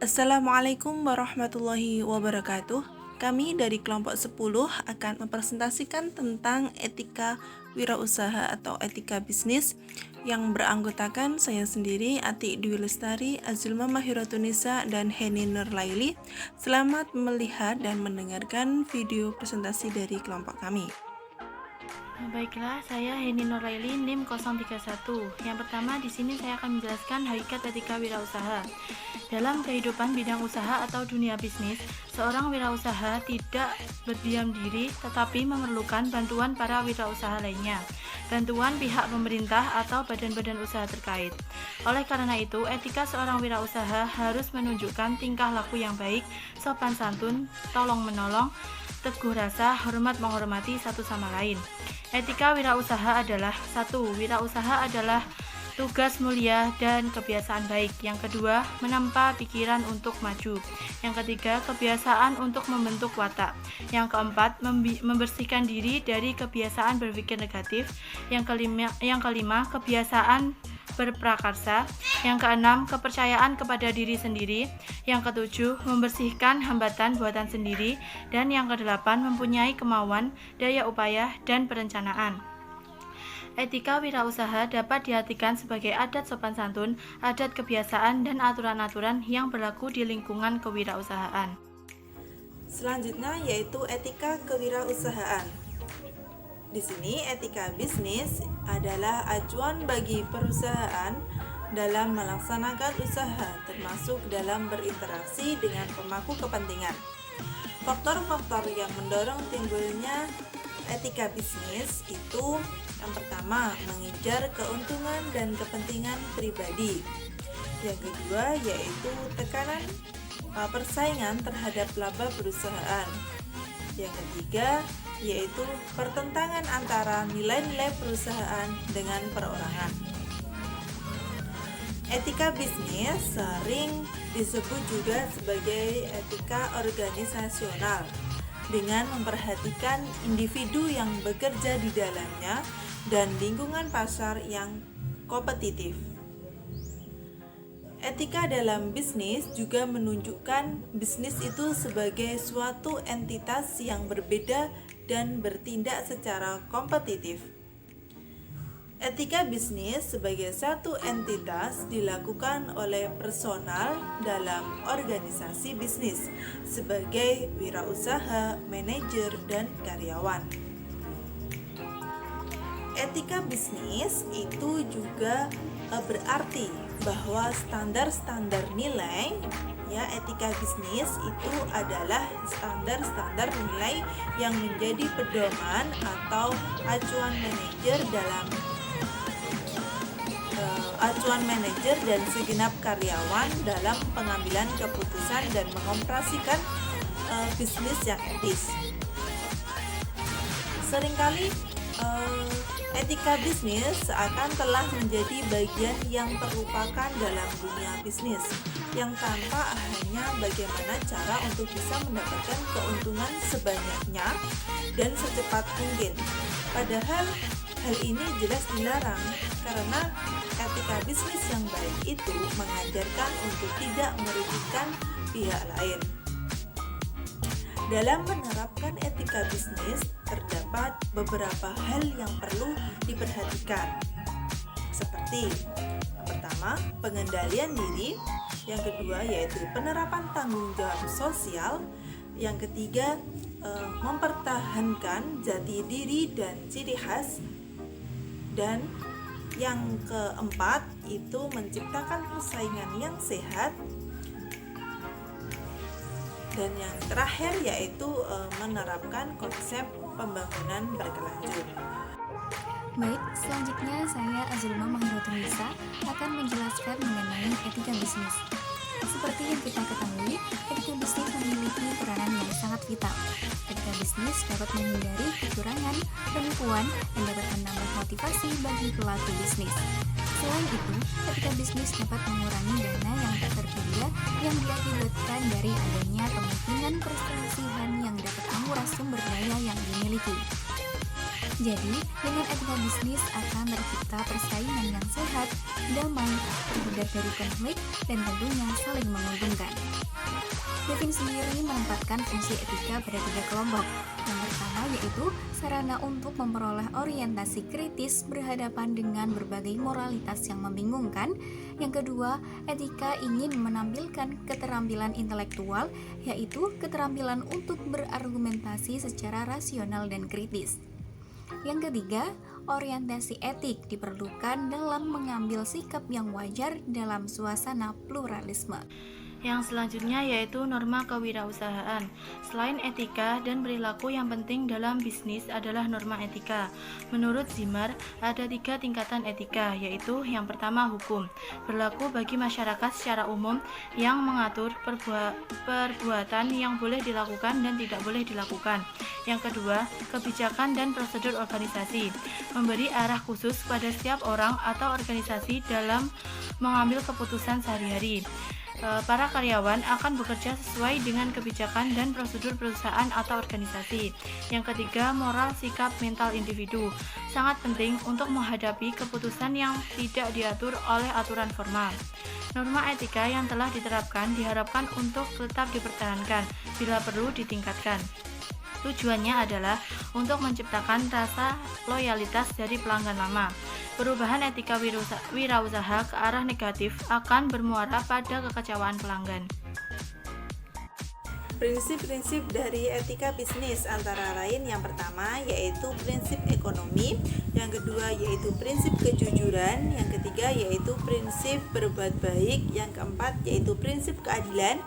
Assalamualaikum warahmatullahi wabarakatuh. Kami dari kelompok 10 akan mempresentasikan tentang etika wirausaha atau etika bisnis yang beranggotakan saya sendiri, Atik Dwi Lestari, Azulma Mahirotunisa, dan Heni Nurlaili. Selamat melihat dan mendengarkan video presentasi dari kelompok kami. Baiklah, saya Heni Nurlaili, NIM 031. Yang pertama, di sini saya akan menjelaskan hakikat etika wirausaha. Dalam kehidupan bidang usaha atau dunia bisnis, seorang wirausaha tidak berdiam diri tetapi memerlukan bantuan para wirausaha lainnya, bantuan pihak pemerintah atau badan-badan usaha terkait. Oleh karena itu, etika seorang wirausaha harus menunjukkan tingkah laku yang baik, sopan santun, tolong menolong, teguh rasa, hormat menghormati satu sama lain. Etika wirausaha adalah 1. Wirausaha adalah tugas mulia dan kebiasaan baik. Yang kedua, menampa pikiran untuk maju. Yang ketiga, kebiasaan untuk membentuk watak. Yang keempat, membersihkan diri dari kebiasaan berpikir negatif. Yang kelima, kebiasaan berprakarsa. Yang keenam, kepercayaan kepada diri sendiri. Yang ketujuh, membersihkan hambatan buatan sendiri. Dan yang kedelapan, mempunyai kemauan, daya upaya, dan perencanaan. Etika wirausaha dapat diartikan sebagai adat sopan santun, adat kebiasaan, dan aturan-aturan yang berlaku di lingkungan kewirausahaan. Selanjutnya yaitu etika kewirausahaan. Di sini etika bisnis adalah acuan bagi perusahaan dalam melaksanakan usaha, termasuk dalam berinteraksi dengan pemangku kepentingan. Faktor-faktor yang mendorong timbulnya etika bisnis itu yang pertama, mengejar keuntungan dan kepentingan pribadi. Yang kedua yaitu tekanan persaingan terhadap laba perusahaan. Yang ketiga yaitu pertentangan antara nilai-nilai perusahaan dengan perorangan. Etika bisnis sering disebut juga sebagai etika organisasional, dengan memperhatikan individu yang bekerja di dalamnya dan lingkungan pasar yang kompetitif. Etika dalam bisnis juga menunjukkan bisnis itu sebagai suatu entitas yang berbeda dan bertindak secara kompetitif. Etika bisnis sebagai satu entitas dilakukan oleh personal dalam organisasi bisnis sebagai wirausaha, manajer, dan karyawan. Etika bisnis itu juga berarti bahwa standar-standar nilai, ya, etika bisnis itu adalah standar-standar nilai yang menjadi pedoman atau acuan manajer dan segenap karyawan dalam pengambilan keputusan dan mengoperasikan bisnis yang etis. Seringkali etika bisnis seakan telah menjadi bagian yang terlupakan dalam dunia bisnis, yang tampak hanya bagaimana cara untuk bisa mendapatkan keuntungan sebanyaknya dan secepat mungkin. Padahal hal ini jelas dilarang karena etika bisnis yang baik itu mengajarkan untuk tidak merugikan pihak lain. Dalam menerapkan etika bisnis, terdapat beberapa hal yang perlu diperhatikan, seperti yang pertama, pengendalian diri, yang kedua yaitu penerapan tanggung jawab sosial, yang ketiga mempertahankan jati diri dan ciri khas, dan yang keempat itu menciptakan persaingan yang sehat, dan yang terakhir yaitu menerapkan konsep pembangunan berkelanjut. Baik, selanjutnya saya Azulma Mahirotunisa akan menjelaskan mengenai etika bisnis. Seperti yang kita ketahui, etika bisnis memiliki peranan yang sangat vital. Etika bisnis dapat menghindari kecurangan, penipuan, dan dapat menambah motivasi bagi pelaku bisnis. Selain itu, etika bisnis dapat mengurangi dana yang tak terduga yang diakibatkan dari adanya kemungkinan perselisihan yang dapat menguras sumber daya yang dimiliki. Jadi, dengan etika bisnis akan tercipta persaingan yang sehat, damai, terhindar dari konflik, dan tentunya saling menguntungkan. Kevin sendiri menempatkan fungsi etika pada 3 kelompok. Yang pertama yaitu sarana untuk memperoleh orientasi kritis berhadapan dengan berbagai moralitas yang membingungkan. Yang kedua, etika ingin menampilkan keterampilan intelektual, yaitu keterampilan untuk berargumentasi secara rasional dan kritis. Yang ketiga, orientasi etik diperlukan dalam mengambil sikap yang wajar dalam suasana pluralisme. Yang selanjutnya yaitu norma kewirausahaan. Selain etika dan perilaku, yang penting dalam bisnis adalah norma etika. Menurut Zimmer, ada 3 tingkatan etika, yaitu yang pertama hukum, berlaku bagi masyarakat secara umum yang mengatur perbuatan yang boleh dilakukan dan tidak boleh dilakukan. Yang kedua, kebijakan dan prosedur organisasi, memberi arah khusus pada setiap orang atau organisasi dalam mengambil keputusan sehari-hari. Para karyawan akan bekerja sesuai dengan kebijakan dan prosedur perusahaan atau organisasi. Yang ketiga, moral sikap mental individu, sangat penting untuk menghadapi keputusan yang tidak diatur oleh aturan formal. Norma etika yang telah diterapkan diharapkan untuk tetap dipertahankan, bila perlu ditingkatkan. Tujuannya adalah untuk menciptakan rasa loyalitas dari pelanggan lama. Perubahan etika wirausaha ke arah negatif akan bermuara pada kekecewaan pelanggan. Prinsip-prinsip dari etika bisnis antara lain yang pertama yaitu prinsip ekonomi, yang kedua yaitu prinsip kejujuran, yang ketiga yaitu prinsip berbuat baik, yang keempat yaitu prinsip keadilan,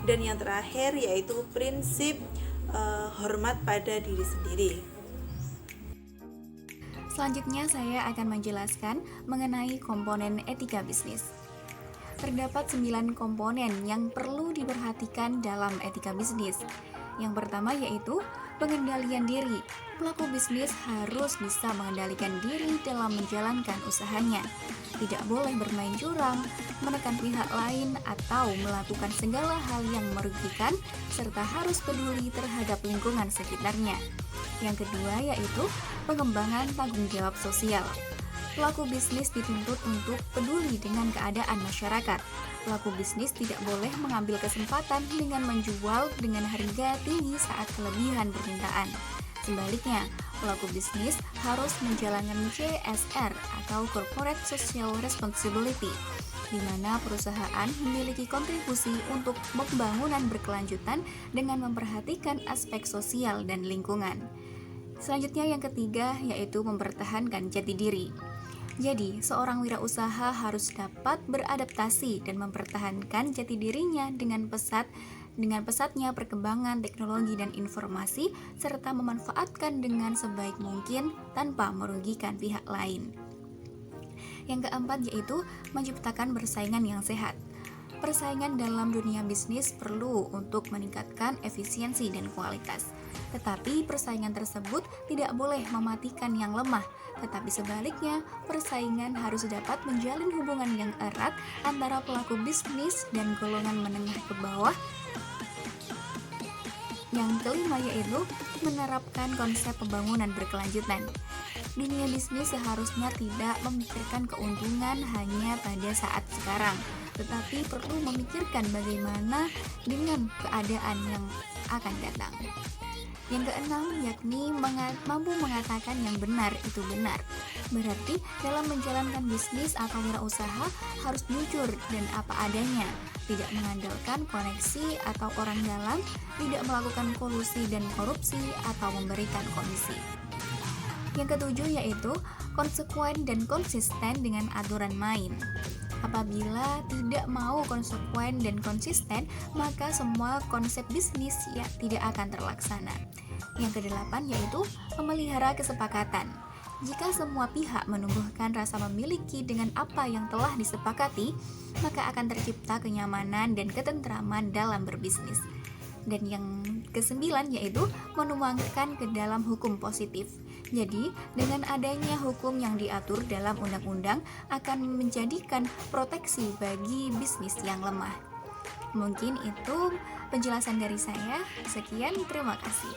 dan yang terakhir yaitu prinsip hormat pada diri sendiri. Selanjutnya saya akan menjelaskan mengenai komponen etika bisnis. Terdapat 9 komponen yang perlu diperhatikan dalam etika bisnis. Yang pertama yaitu pengendalian diri. Pelaku bisnis harus bisa mengendalikan diri dalam menjalankan usahanya. Tidak boleh bermain curang, menekan pihak lain, atau melakukan segala hal yang merugikan, serta harus peduli terhadap lingkungan sekitarnya. Yang kedua yaitu pengembangan tanggung jawab sosial. Pelaku bisnis dituntut untuk peduli dengan keadaan masyarakat. Pelaku bisnis tidak boleh mengambil kesempatan dengan menjual dengan harga tinggi saat kelebihan permintaan. Sebaliknya, pelaku bisnis harus menjalankan CSR atau Corporate Social Responsibility, di mana perusahaan memiliki kontribusi untuk pembangunan berkelanjutan dengan memperhatikan aspek sosial dan lingkungan. Selanjutnya yang ketiga yaitu mempertahankan jati diri. Jadi, seorang wirausaha harus dapat beradaptasi dan mempertahankan jati dirinya dengan pesatnya perkembangan teknologi dan informasi, serta memanfaatkan dengan sebaik mungkin tanpa merugikan pihak lain. Yang keempat yaitu menciptakan persaingan yang sehat. Persaingan dalam dunia bisnis perlu untuk meningkatkan efisiensi dan kualitas. Tetapi persaingan tersebut tidak boleh mematikan yang lemah, tetapi sebaliknya, persaingan harus dapat menjalin hubungan yang erat antara pelaku bisnis dan golongan menengah ke bawah. Yang kelima yaitu menerapkan konsep pembangunan berkelanjutan. Dunia bisnis seharusnya tidak memikirkan keuntungan hanya pada saat sekarang, tetapi perlu memikirkan bagaimana dengan keadaan yang akan datang. Yang keenam yakni mampu mengatakan yang benar itu benar. Berarti dalam menjalankan bisnis atau wirausaha harus jujur dan apa adanya, tidak mengandalkan koneksi atau orang dalam, tidak melakukan kolusi dan korupsi atau memberikan komisi. Yang ketujuh yaitu konsekuen dan konsisten dengan aturan main. Apabila tidak mau konsekuen dan konsisten, maka semua konsep bisnis tidak akan terlaksana. Yang kedelapan yaitu memelihara kesepakatan. Jika semua pihak menumbuhkan rasa memiliki dengan apa yang telah disepakati, maka akan tercipta kenyamanan dan ketentraman dalam berbisnis. Dan yang kesembilan yaitu menuangkan ke dalam hukum positif. Jadi, dengan adanya hukum yang diatur dalam undang-undang akan menjadikan proteksi bagi bisnis yang lemah. Mungkin itu penjelasan dari saya. Sekian, terima kasih.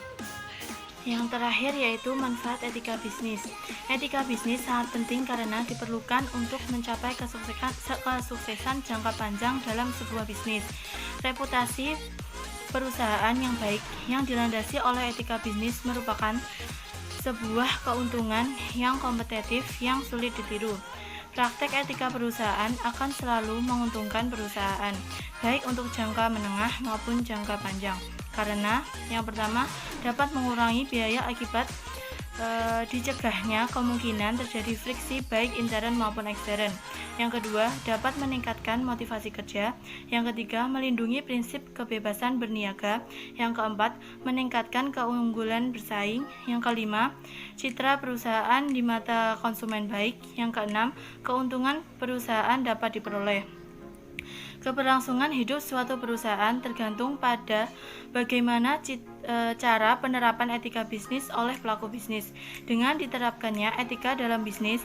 Yang terakhir yaitu manfaat etika bisnis. Etika bisnis sangat penting karena diperlukan untuk mencapai kesuksesan jangka panjang dalam sebuah bisnis. Reputasi perusahaan yang baik yang dilandasi oleh etika bisnis merupakan sebuah keuntungan yang kompetitif yang sulit ditiru. Praktek etika perusahaan akan selalu menguntungkan perusahaan, baik untuk jangka menengah maupun jangka panjang. Karena yang pertama dapat mengurangi biaya akibat dicegahnya kemungkinan terjadi friksi baik intern maupun ekstern. Yang kedua, dapat meningkatkan motivasi kerja. Yang ketiga, melindungi prinsip kebebasan berniaga. Yang keempat, meningkatkan keunggulan bersaing. Yang kelima, citra perusahaan di mata konsumen baik. Yang keenam, keuntungan perusahaan dapat diperoleh. Keberlangsungan hidup suatu perusahaan tergantung pada bagaimana cara penerapan etika bisnis oleh pelaku bisnis. Dengan diterapkannya etika dalam bisnis,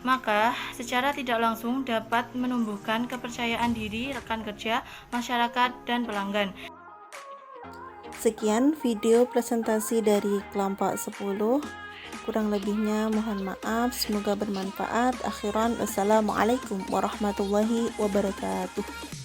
maka secara tidak langsung dapat menumbuhkan kepercayaan diri rekan kerja, masyarakat, dan pelanggan. Sekian video presentasi dari kelompok 10. Kurang lebihnya mohon maaf, semoga bermanfaat. Akhiran, wassalamualaikum warahmatullahi wabarakatuh.